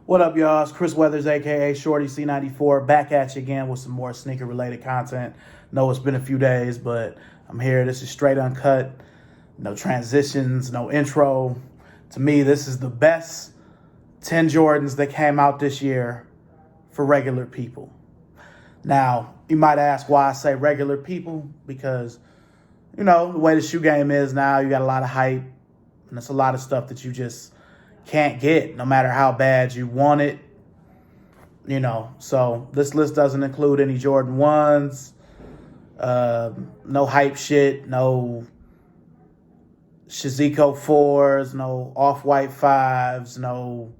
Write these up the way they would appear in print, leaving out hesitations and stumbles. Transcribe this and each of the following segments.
What up, y'all? It's Chris Weathers, a.k.a. ShortyC94, back at you again with some more sneaker-related content. Know it's been a few days, but I'm here. This is straight uncut. No transitions, no intro. To me, this is the best 10 Jordans that came out this year for regular people. Now, you might ask why I say regular people, because, you know, the way the shoe game is now, you got a lot of hype, and it's a lot of stuff that you just can't get no matter how bad you want it, you know. So this list doesn't include any Jordan 1s, no hype shit, no Shiziko 4s, no Off-White 5s, no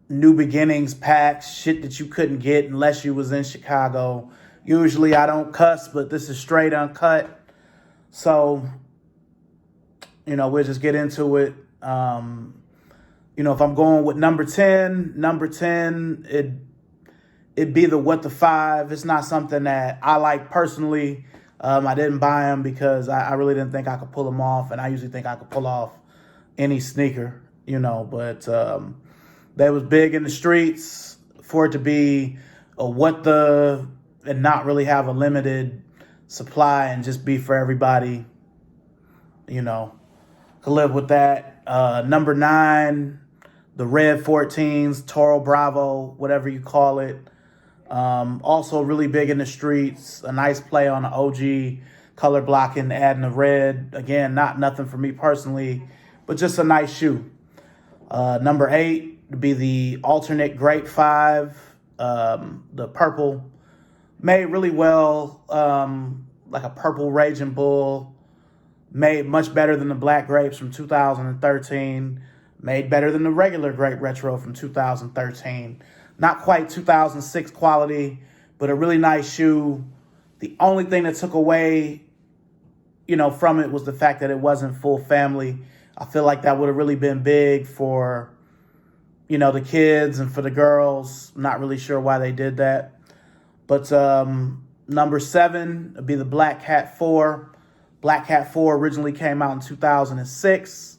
New Beginnings packs, shit that you couldn't get unless you was in Chicago. Usually I don't cuss, but this is straight uncut. So, you know, we'll just get into it. You know, if I'm going with number 10, it'd be the What the 5. It's not something that I like personally. I didn't buy them because I really didn't think I could pull them off, and I usually think I could pull off any sneaker, you know, but they was big in the streets. For it to be a what the and not really have a limited supply and just be for everybody, you know, could live with that. Number 9, the red 14s, Toro Bravo, whatever you call it. Also really big in the streets. A nice play on the OG color blocking, adding the red. Again, nothing for me personally, but just a nice shoe. Number 8 would be the alternate grape 5, the purple. Made really well, like a purple Raging Bull. Made much better than the black grapes from 2013. Made better than the regular grape retro from 2013. Not quite 2006 quality, but a really nice shoe. The only thing that took away, you know, from it was the fact that it wasn't full family. I feel like that would have really been big for, you know, the kids and for the girls. I'm not really sure why they did that. But number 7 would be the Black Cat 4. Black Cat 4 originally came out in 2006.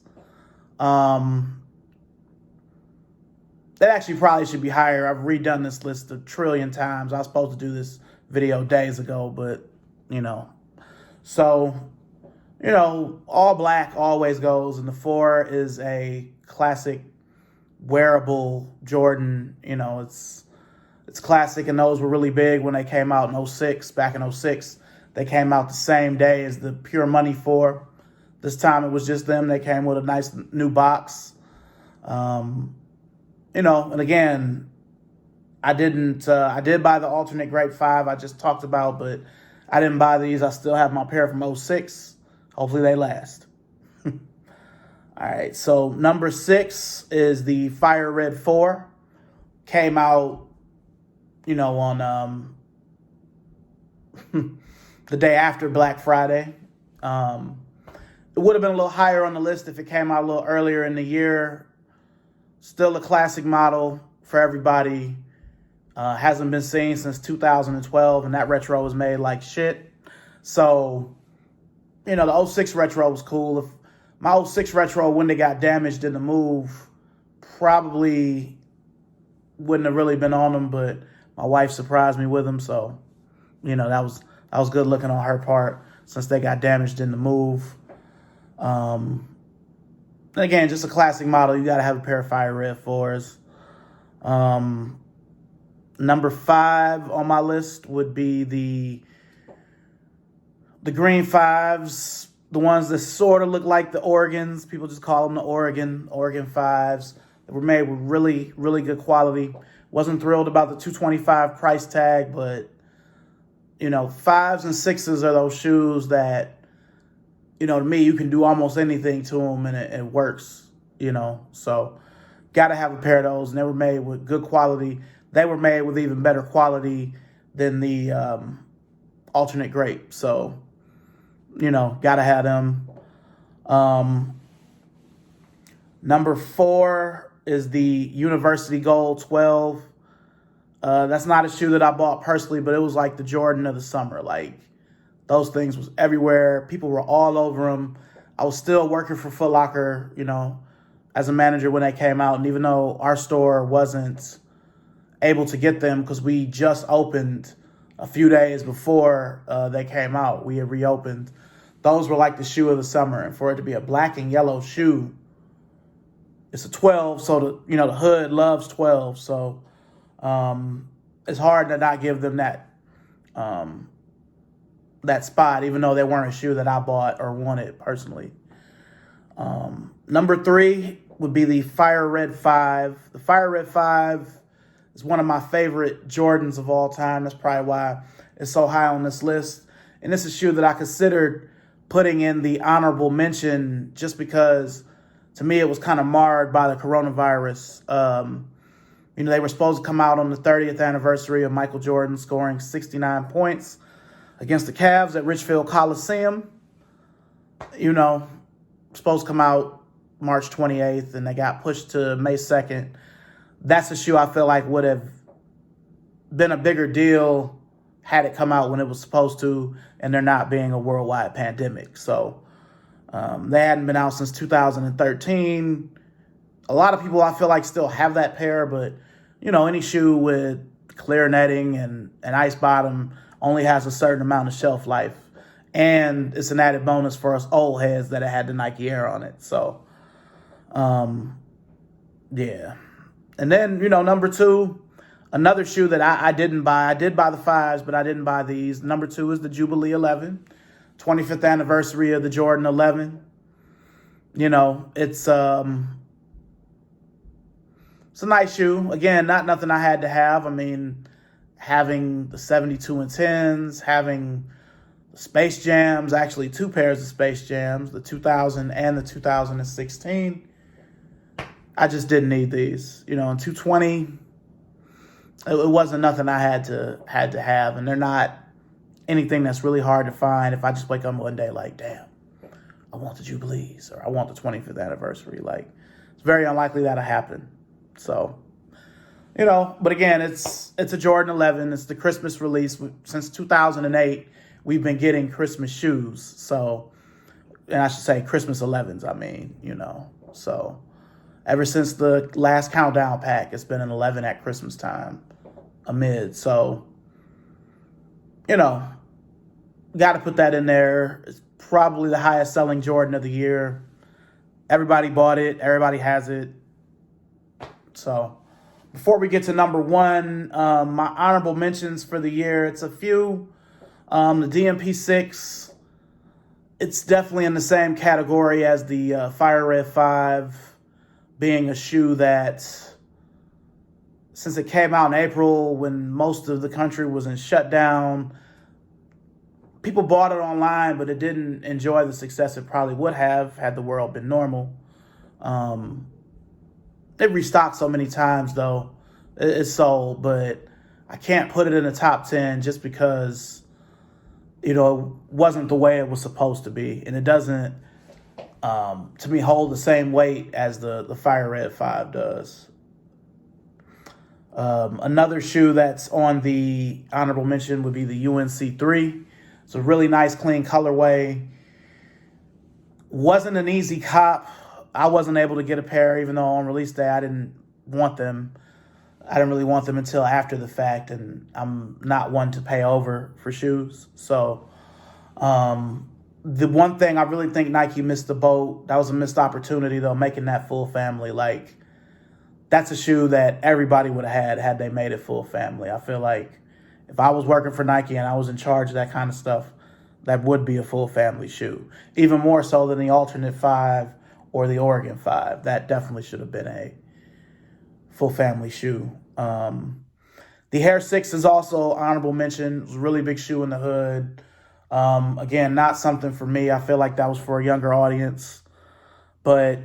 That actually probably should be higher. I've redone this list a trillion times. I was supposed to do this video days ago, but, you know. So, you know, all black always goes, and the 4 is a classic wearable Jordan. You know, it's classic, and those were really big when they came out in 06, back in 06. They came out the same day as the Pure Money 4. This time it was just them. They came with a nice new box. You know, and again, I did buy the alternate grape 5 I just talked about, but I didn't buy these. I still have my pair from 06. Hopefully they last. All right, so number 6 is the Fire Red 4. Came out, you know, on the day after Black Friday. It would have been a little higher on the list if it came out a little earlier in the year. Still a classic model for everybody. Hasn't been seen since 2012, and that retro was made like shit. So, you know, the 06 retro was cool. If my 06 retro wouldn't have got damaged in the move, probably wouldn't have really been on them, but my wife surprised me with them, so, you know, that was good looking on her part since they got damaged in the move. Again, just a classic model. You got to have a pair of Fire Red 4s. Number 5 on my list would be the green 5s, the ones that sort of look like the Oregons. People just call them the Oregon 5s. They were made with really, really good quality. Wasn't thrilled about the $225 price tag, but, you know, 5s and 6s are those shoes that, you know, to me, you can do almost anything to them and it works, you know. So, got to have a pair of those. And they were made with good quality. They were made with even better quality than the alternate grape. So, you know, got to have them. Number 4 is the University Gold 12. That's not a shoe that I bought personally, but it was like the Jordan of the summer. Like, those things was everywhere. People were all over them. I was still working for Foot Locker, you know, as a manager when they came out. And even though our store wasn't able to get them because we just opened a few days before they came out, we had reopened. Those were like the shoe of the summer. And for it to be a black and yellow shoe, it's a 12. So the hood loves 12. So it's hard to not give them that spot, even though they weren't a shoe that I bought or wanted personally. Number 3 would be the Fire Red 5. The Fire Red 5 is one of my favorite Jordans of all time. That's probably why it's so high on this list. And it's a shoe that I considered putting in the honorable mention just because, to me, it was kind of marred by the coronavirus. They were supposed to come out on the 30th anniversary of Michael Jordan scoring 69 points against the Cavs at Richfield Coliseum. Supposed to come out March 28th, and they got pushed to May 2nd. That's a shoe I feel like would have been a bigger deal had it come out when it was supposed to, and there not being a worldwide pandemic. So they hadn't been out since 2013. A lot of people, I feel like, still have that pair, but, any shoe with clear netting and an ice bottom only has a certain amount of shelf life. And it's an added bonus for us old heads that it had the Nike Air on it. So, yeah. And then, number 2, another shoe that I didn't buy. I did buy the 5s, but I didn't buy these. Number 2 is the Jubilee 11, 25th anniversary of the Jordan 11. It's a nice shoe. Again, not nothing I had to have. I mean, having the 72 and 10s, having the Space Jams, actually 2 pairs of Space Jams, the 2000 and the 2016. I just didn't need these. In 220, it wasn't nothing I had to have, and they're not anything that's really hard to find. If I just wake up one day like, damn, I want the Jubilees or I want the 25th anniversary, like, it's very unlikely that'll happen. So, but again, it's a Jordan 11. It's the Christmas release. Since 2008, we've been getting Christmas shoes. So, and I should say Christmas 11s, So, ever since the last countdown pack, it's been an 11 at Christmas time, amid. So, got to put that in there. It's probably the highest selling Jordan of the year. Everybody bought it. Everybody has it. So, before we get to number 1, my honorable mentions for the year, it's a few. The DMP6, it's definitely in the same category as the Fire Red 5, being a shoe that, since it came out in April when most of the country was in shutdown, people bought it online, but it didn't enjoy the success it probably would have had the world been normal. It restocked so many times, though. It's sold, but I can't put it in the top 10 just because, it wasn't the way it was supposed to be. And it doesn't, to me, hold the same weight as the Fire Red 5 does. Another shoe that's on the honorable mention would be the UNC3. It's a really nice, clean colorway. Wasn't an easy cop. I wasn't able to get a pair, even though on release day I didn't want them. I didn't really want them until after the fact, and I'm not one to pay over for shoes. So the one thing I really think Nike missed the boat, that was a missed opportunity, though, making that full family. Like, that's a shoe that everybody would have had they made it full family. I feel like if I was working for Nike and I was in charge of that kind of stuff, that would be a full family shoe. Even more so than the alternate 5 or the Oregon 5. That definitely should have been a full family shoe. The Air 6 is also honorable mention. It was a really big shoe in the hood. Again, not something for me. I feel like that was for a younger audience. But,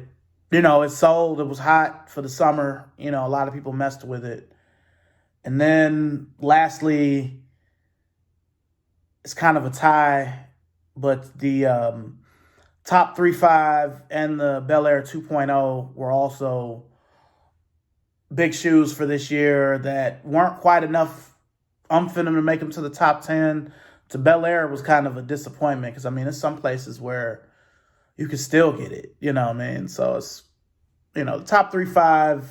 it sold. It was hot for the summer. A lot of people messed with it. And then lastly, it's kind of a tie, but the top 3.5 and the Bel Air 2.0 were also big shoes for this year that weren't quite enough umph in them to make them to the top 10. To Bel Air was kind of a disappointment because, there's some places where you can still get it, So You know, the top 3.5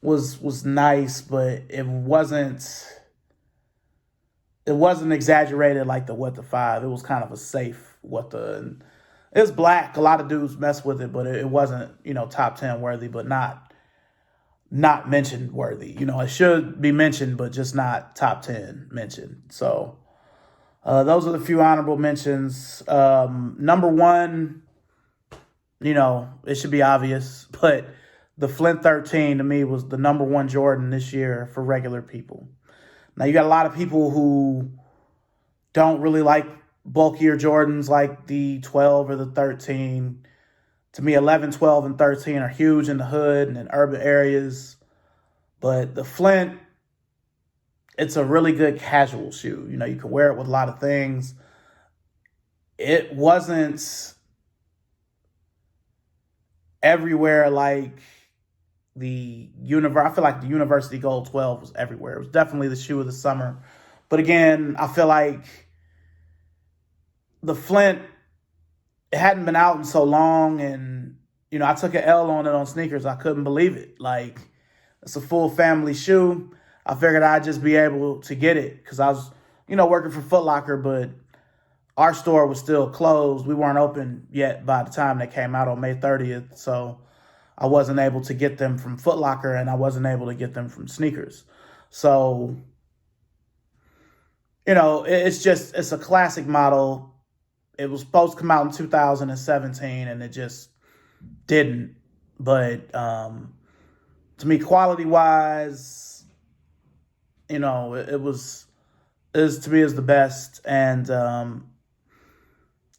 was nice, but it wasn't exaggerated like the what the 5. It was kind of a safe what the. It's black. A lot of dudes mess with it, but it wasn't, you know, top 10 worthy, but not mentioned worthy. You know, it should be mentioned, but just not top 10 mentioned. So those are the few honorable mentions. Number 1, you know, it should be obvious, but the Flint 13 to me was the number 1 Jordan this year for regular people. Now, you got a lot of people who don't really like bulkier Jordans like the 12 or the 13. To me, 11, 12, and 13 are huge in the hood and in urban areas. But the Flint, it's a really good casual shoe. You know, you can wear it with a lot of things. It wasn't everywhere like I feel like the University Gold 12 was everywhere. It was definitely the shoe of the summer. But again, I feel like the Flint, it hadn't been out in so long, and, you know, I took an L on it on sneakers. I couldn't believe it. Like, it's a full family shoe. I figured I'd just be able to get it because I was, you know, working for Foot Locker, but our store was still closed. We weren't open yet by the time they came out on May 30th, so I wasn't able to get them from Foot Locker, and I wasn't able to get them from sneakers. So, you know, it's a classic model. It was supposed to come out in 2017, and it just didn't. But to me, quality-wise, you know, to me is the best. And I'm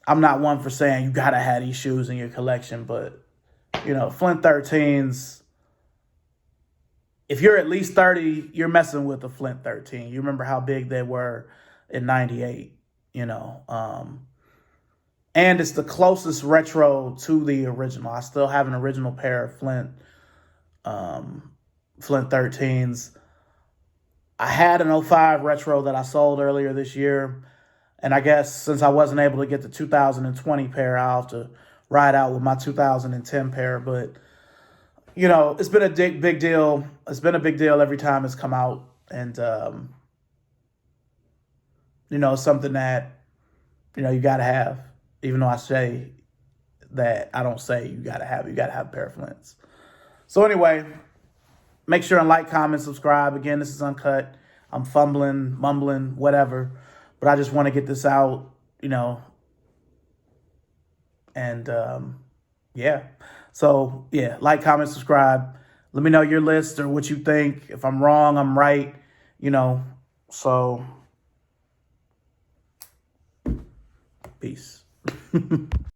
not one for saying you gotta have these shoes in your collection, but, you know, Flint 13s, if you're at least 30, you're messing with the Flint 13. You remember how big they were in 98, you know. And it's the closest retro to the original. I still have an original pair of Flint 13s. I had an 05 retro that I sold earlier this year. And I guess since I wasn't able to get the 2020 pair, I'll have to ride out with my 2010 pair. But, you know, it's been a big deal. It's been a big deal every time it's come out. And, you know, something that, you know, you got to have. Even though I say that, I don't say you got to have a pair of Flints. So anyway, make sure and like, comment, subscribe. Again, this is Uncut. I'm fumbling, mumbling, whatever. But I just want to get this out, you know. And, yeah. So, yeah, like, comment, subscribe. Let me know your list or what you think. If I'm wrong, I'm right, you know. So, peace.